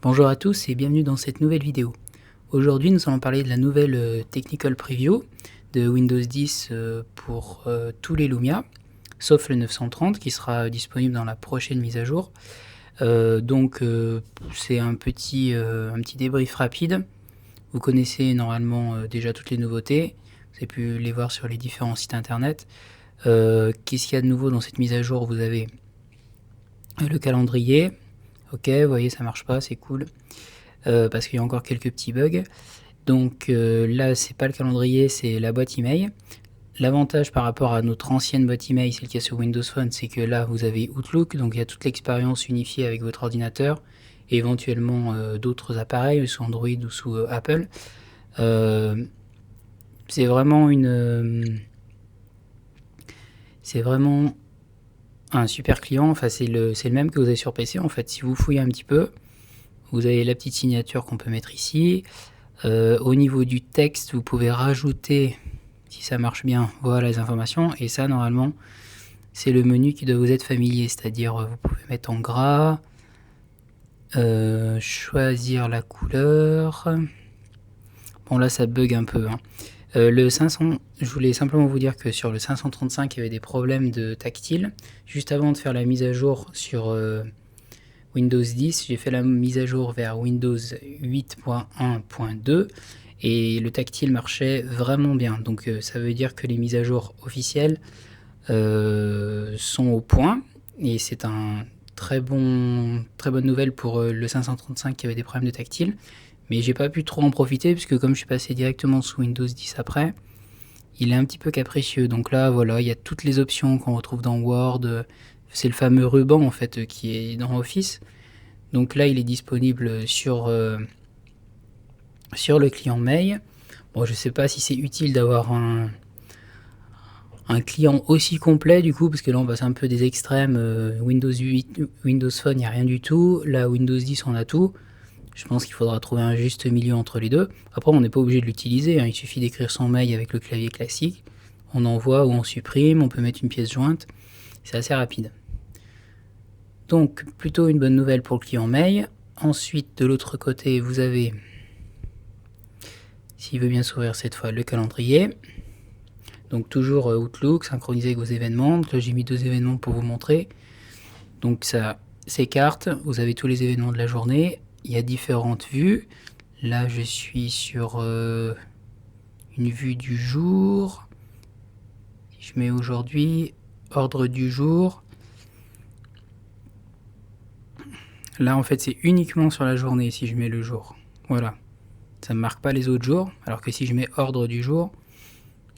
Bonjour à tous et bienvenue dans cette nouvelle vidéo. Aujourd'hui nous allons parler de la nouvelle Technical Preview de Windows 10 pour tous les Lumia, sauf le 930 qui sera disponible dans la prochaine mise à jour. C'est un petit débrief rapide. Vous connaissez normalement déjà toutes les nouveautés, vous avez pu les voir sur les différents sites internet. Qu'est-ce qu'il y a de nouveau dans cette mise à jour? Vous avez le calendrier. Ok, vous voyez, ça marche pas, c'est cool. Parce qu'il y a encore quelques petits bugs. Donc là, c'est pas le calendrier, c'est la boîte email. L'avantage par rapport à notre ancienne boîte email, celle qu'il y a sur Windows Phone, c'est que là, vous avez Outlook, donc il y a toute l'expérience unifiée avec votre ordinateur, et éventuellement d'autres appareils, sous Android ou sous Apple. C'est vraiment un super client. Enfin, c'est le même que vous avez sur PC. En fait, si vous fouillez un petit peu, vous avez la petite signature qu'on peut mettre ici. Au niveau du texte, vous pouvez rajouter, si ça marche bien, voilà les informations. Et ça, normalement, c'est le menu qui doit vous être familier. C'est-à-dire, vous pouvez mettre en gras, choisir la couleur. Bon, là, ça bug un peu. Le 500, je voulais simplement vous dire que sur le 535, il y avait des problèmes de tactile. Juste avant de faire la mise à jour sur Windows 10, j'ai fait la mise à jour vers Windows 8.1.2 et le tactile marchait vraiment bien. Donc ça veut dire que les mises à jour officielles sont au point et c'est un très bonne nouvelle pour le 535 qui avait des problèmes de tactile. Mais j'ai pas pu trop en profiter puisque comme je suis passé directement sous Windows 10 après, il est un petit peu capricieux. Donc là, voilà, il y a toutes les options qu'on retrouve dans Word. C'est le fameux ruban en fait qui est dans Office. Donc là, il est disponible sur le client mail. Bon, je sais pas si c'est utile d'avoir un client aussi complet du coup, parce que là on passe un peu des extrêmes. Windows 8, Windows Phone, il n'y a rien du tout. Là, Windows 10, on a tout. Je pense qu'il faudra trouver un juste milieu entre les deux. Après, on n'est pas obligé de l'utiliser, hein. Il suffit d'écrire son mail avec le clavier classique. On envoie ou on supprime, on peut mettre une pièce jointe. C'est assez rapide. Donc, plutôt une bonne nouvelle pour le client mail. Ensuite, de l'autre côté, vous avez, s'il veut bien s'ouvrir cette fois, le calendrier. Donc, toujours Outlook, synchronisé avec vos événements. Donc là, j'ai mis 2 événements pour vous montrer. Donc, ça s'écarte. Vous avez tous les événements de la journée. Il y a différentes vues. Là, je suis sur une vue du jour. Si je mets aujourd'hui, ordre du jour. Là, en fait, c'est uniquement sur la journée si je mets le jour. Voilà. Ça ne marque pas les autres jours. Alors que si je mets ordre du jour,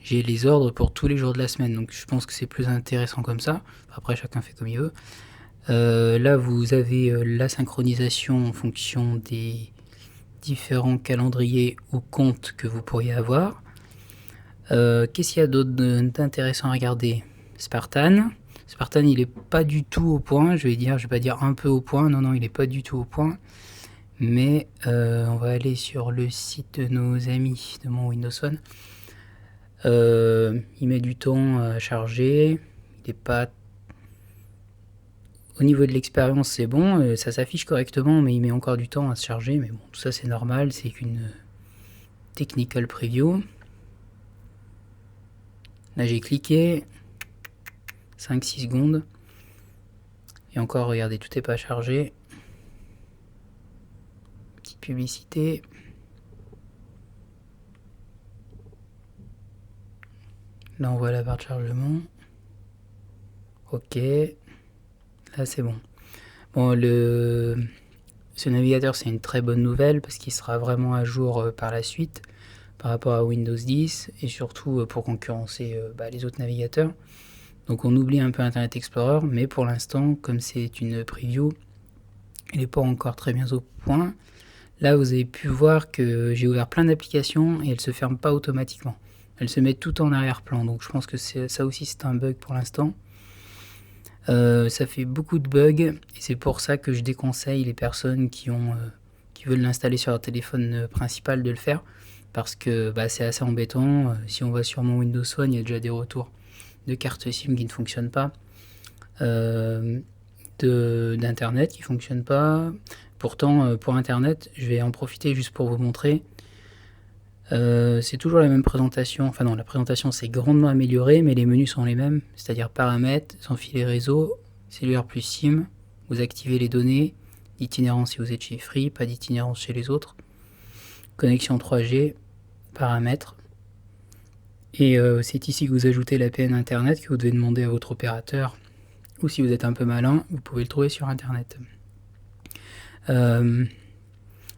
j'ai les ordres pour tous les jours de la semaine. Donc, je pense que c'est plus intéressant comme ça. Après, chacun fait comme il veut. Là, vous avez la synchronisation en fonction des différents calendriers ou comptes que vous pourriez avoir. Qu'est-ce qu'il y a d'autre d'intéressant à regarder? Spartan, il est pas du tout au point. Je vais pas dire un peu au point. Non, il est pas du tout au point. Mais on va aller sur le site de nos amis de mon Windows Phone. Il met du temps à charger. Il est pas. Au niveau de l'expérience, c'est bon. Ça s'affiche correctement, mais il met encore du temps à se charger. Mais bon, tout ça c'est normal. C'est qu'une technical preview. Là, j'ai cliqué. 5-6 secondes. Et encore, regardez, tout n'est pas chargé. Petite publicité. Là, on voit la barre de chargement. Ok. Là, c'est bon. Bon, ce navigateur, c'est une très bonne nouvelle parce qu'il sera vraiment à jour par la suite par rapport à Windows 10 et surtout pour concurrencer les autres navigateurs. Donc on oublie un peu Internet Explorer, mais pour l'instant, comme c'est une preview, il n'est pas encore très bien au point. Là, vous avez pu voir que j'ai ouvert plein d'applications et elles ne se ferment pas automatiquement. Elles se mettent tout en arrière-plan, donc je pense que ça aussi c'est un bug pour l'instant. Ça fait beaucoup de bugs et c'est pour ça que je déconseille les personnes qui veulent l'installer sur leur téléphone principal de le faire, parce que c'est assez embêtant. Si on va sur mon Windows Phone, il y a déjà des retours de cartes SIM qui ne fonctionnent pas. d'internet qui fonctionne pas. Pourtant, pour internet, je vais en profiter juste pour vous montrer. C'est toujours la même présentation. Enfin non, la présentation c'est grandement améliorée, mais les menus sont les mêmes. C'est-à-dire paramètres, sans filet réseau, cellulaire plus SIM. Vous activez les données, itinérance si vous êtes chez Free, pas d'itinérance chez les autres. Connexion 3G, paramètres. Et c'est ici que vous ajoutez l'APN internet que vous devez demander à votre opérateur. Ou si vous êtes un peu malin, vous pouvez le trouver sur internet.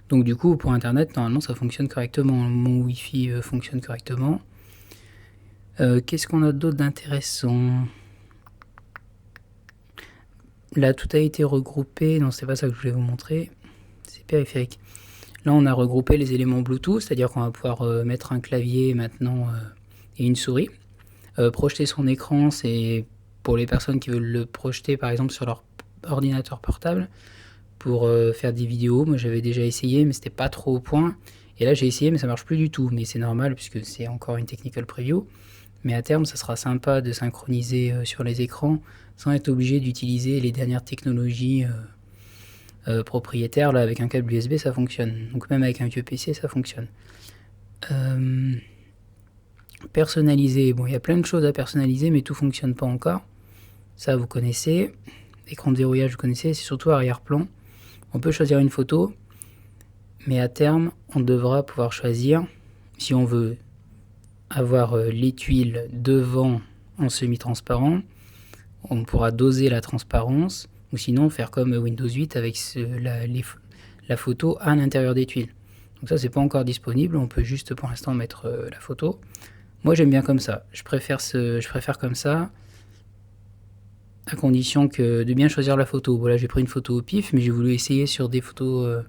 Donc du coup, pour internet, normalement ça fonctionne correctement. Mon Wi-Fi fonctionne correctement. Qu'est-ce qu'on a d'autre d'intéressant? Là, tout a été regroupé. Non, c'est pas ça que je voulais vous montrer. C'est périphérique. Là, on a regroupé les éléments Bluetooth, c'est-à-dire qu'on va pouvoir mettre un clavier maintenant et une souris. Projeter son écran, c'est pour les personnes qui veulent le projeter, par exemple, sur leur ordinateur portable, pour faire des vidéos. Moi, j'avais déjà essayé, mais c'était pas trop au point. Et là, j'ai essayé, mais ça marche plus du tout. Mais c'est normal, puisque c'est encore une technical preview. Mais à terme, ça sera sympa de synchroniser sur les écrans, sans être obligé d'utiliser les dernières technologies propriétaires. Là, avec un câble USB, ça fonctionne. Donc même avec un vieux PC, ça fonctionne. Personnaliser, bon, il y a plein de choses à personnaliser, mais tout fonctionne pas encore. Ça, vous connaissez. Écran de verrouillage, vous connaissez. C'est surtout arrière-plan. On peut choisir une photo, mais à terme, on devra pouvoir choisir si on veut avoir les tuiles devant en semi-transparent. On pourra doser la transparence, ou sinon faire comme Windows 8 avec la photo à l'intérieur des tuiles. Donc ça, c'est pas encore disponible. On peut juste pour l'instant mettre la photo. Moi, j'aime bien comme ça. Je préfère comme ça, à condition de bien choisir la photo. Voilà, j'ai pris une photo au pif, mais j'ai voulu essayer sur des photos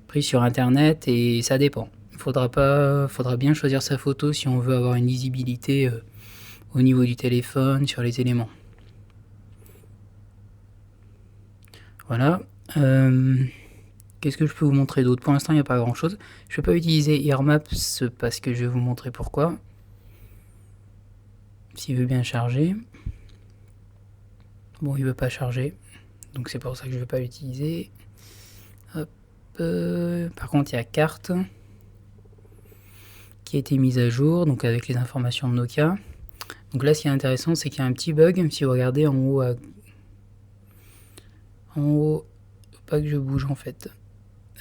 prises sur internet et ça dépend. Faudra bien choisir sa photo si on veut avoir une lisibilité au niveau du téléphone, sur les éléments. Voilà. Qu'est-ce que je peux vous montrer d'autre? Pour l'instant, il n'y a pas grand chose. Je ne vais pas utiliser EarMaps parce que je vais vous montrer pourquoi. S'il veut bien charger. Bon, il veut pas charger, donc c'est pour ça que je ne veux pas l'utiliser. Hop. Par contre, il y a carte qui a été mise à jour, donc avec les informations de Nokia. Donc là, ce qui est intéressant, c'est qu'il y a un petit bug. Si vous regardez en haut, pas que je bouge en fait.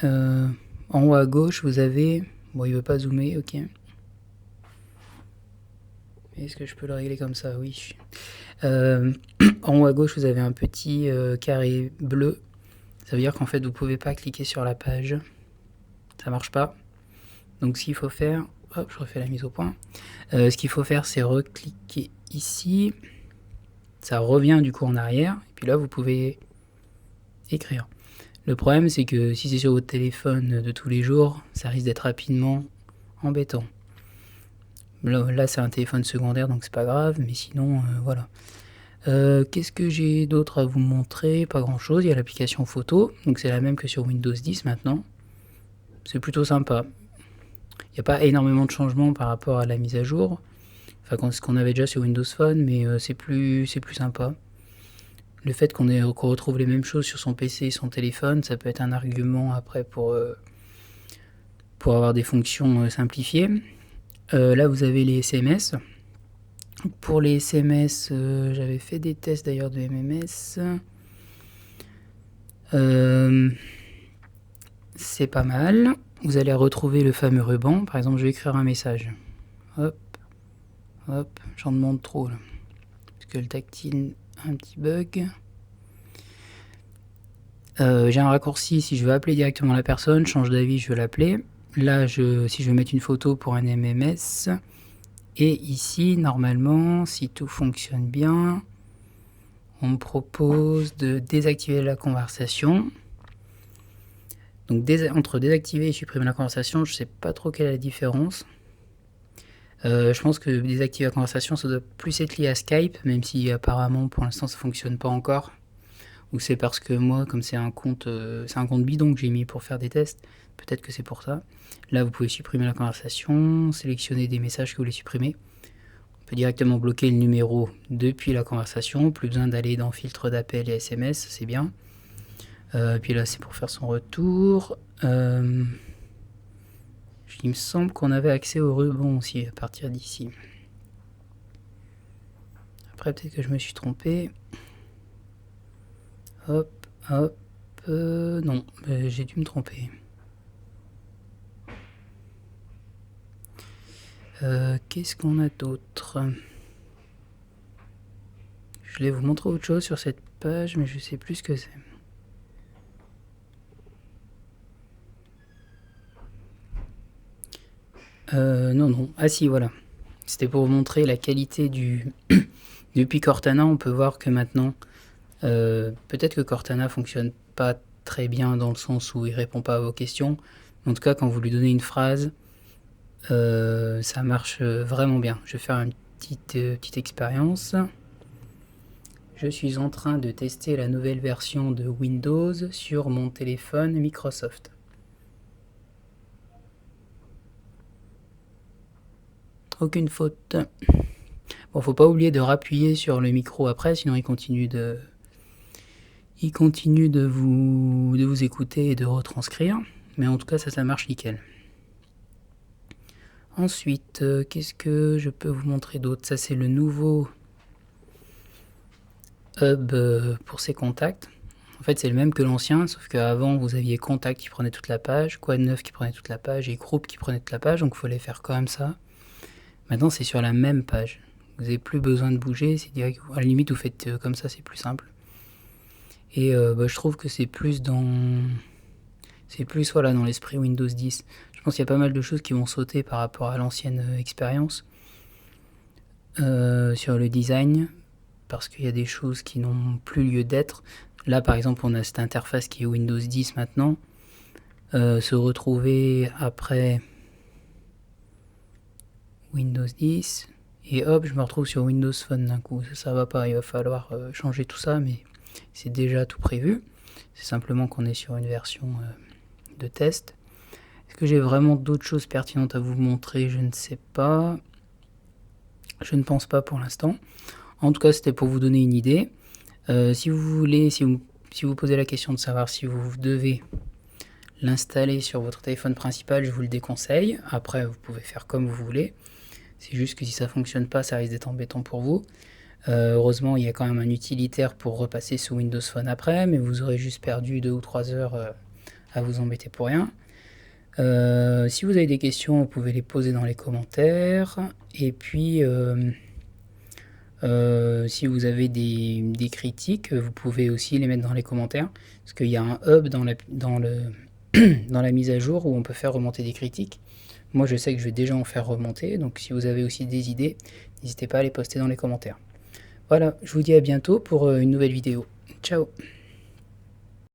En haut à gauche, vous avez... Bon, il veut pas zoomer, ok. Est-ce que je peux le régler comme ça? Oui. En haut à gauche, vous avez un petit carré bleu. Ça veut dire qu'en fait, vous pouvez pas cliquer sur la page. Ça marche pas. Donc, ce qu'il faut faire... Hop, je refais la mise au point. Ce qu'il faut faire, c'est recliquer ici. Ça revient du coup en arrière. Et puis là, vous pouvez écrire. Le problème, c'est que si c'est sur votre téléphone de tous les jours, ça risque d'être rapidement embêtant. Là, c'est un téléphone secondaire, donc c'est pas grave, mais sinon, voilà. Qu'est-ce que j'ai d'autre à vous montrer? Pas grand chose. Il y a l'application photo, donc c'est la même que sur Windows 10 maintenant. C'est plutôt sympa. Il n'y a pas énormément de changements par rapport à la mise à jour. Enfin, ce qu'on avait déjà sur Windows Phone, mais c'est plus sympa. Le fait qu'on retrouve les mêmes choses sur son PC et son téléphone, ça peut être un argument après pour avoir des fonctions simplifiées. Là, vous avez les SMS. Pour les SMS, j'avais fait des tests d'ailleurs de MMS. C'est pas mal. Vous allez retrouver le fameux ruban. Par exemple, je vais écrire un message. Hop, hop, j'en demande trop là. Parce que le tactile a un petit bug. J'ai un raccourci si je veux appeler directement la personne, change d'avis, je veux l'appeler. Là, si je veux mettre une photo pour un MMS. Et ici, normalement, si tout fonctionne bien, on me propose de désactiver la conversation. Donc entre désactiver et supprimer la conversation, je ne sais pas trop quelle est la différence. Je pense que désactiver la conversation, ça doit plus être lié à Skype, même si apparemment pour l'instant ça ne fonctionne pas encore. Ou c'est parce que moi, comme c'est un compte bidon que j'ai mis pour faire des tests, peut-être que c'est pour ça. Là, vous pouvez supprimer la conversation, sélectionner des messages que vous voulez supprimer. On peut directement bloquer le numéro depuis la conversation, plus besoin d'aller dans filtre d'appel et SMS, c'est bien. Puis là c'est pour faire son retour. Il me semble qu'on avait accès au rebond aussi à partir d'ici. Après peut-être que je me suis trompé. Hop, hop, non, j'ai dû me tromper. Qu'est-ce qu'on a d'autre? Je vais vous montrer autre chose sur cette page, mais je sais plus ce que c'est. Non. Ah si, voilà. C'était pour vous montrer la qualité du... Depuis Cortana, on peut voir que maintenant, peut-être que Cortana fonctionne pas très bien dans le sens où il répond pas à vos questions. En tout cas, quand vous lui donnez une phrase, ça marche vraiment bien. Je vais faire une petite expérience. Je suis en train de tester la nouvelle version de Windows sur mon téléphone Microsoft. Aucune faute. Bon, faut pas oublier de rappuyer sur le micro après, sinon il continue de vous écouter et de retranscrire. Mais en tout cas, ça marche nickel. Ensuite, qu'est-ce que je peux vous montrer d'autre? Ça, c'est le nouveau hub pour ses contacts. En fait, c'est le même que l'ancien, sauf qu'avant, vous aviez contact qui prenait toute la page, Quad 9 qui prenait toute la page et groupe qui prenait toute la page, donc il faut les faire comme ça. Maintenant, c'est sur la même page. Vous n'avez plus besoin de bouger, c'est direct. À la limite, vous faites comme ça, c'est plus simple. Et je trouve que c'est plus dans l'esprit Windows 10. Je pense qu'il y a pas mal de choses qui vont sauter par rapport à l'ancienne expérience sur le design, parce qu'il y a des choses qui n'ont plus lieu d'être. Là, par exemple, on a cette interface qui est Windows 10 maintenant. Se retrouver après Windows 10 et hop, je me retrouve sur Windows Phone d'un coup. Ça va pas, il va falloir changer tout ça, mais c'est déjà tout prévu. C'est simplement qu'on est sur une version de test. Est-ce que j'ai vraiment d'autres choses pertinentes à vous montrer? Je ne sais pas. Je ne pense pas pour l'instant. En tout cas, c'était pour vous donner une idée. Si vous posez la question de savoir si vous devez l'installer sur votre téléphone principal, je vous le déconseille. Après, vous pouvez faire comme vous voulez. C'est juste que si ça ne fonctionne pas, ça risque d'être embêtant pour vous. Heureusement, il y a quand même un utilitaire pour repasser sous Windows Phone après, mais vous aurez juste perdu 2 ou 3 heures à vous embêter pour rien. Si vous avez des questions, vous pouvez les poser dans les commentaires. Et puis, si vous avez des critiques, vous pouvez aussi les mettre dans les commentaires. Parce qu'il y a un hub dans la mise à jour où on peut faire remonter des critiques. Moi, je sais que je vais déjà en faire remonter. Donc, si vous avez aussi des idées, n'hésitez pas à les poster dans les commentaires. Voilà, je vous dis à bientôt pour une nouvelle vidéo. Ciao!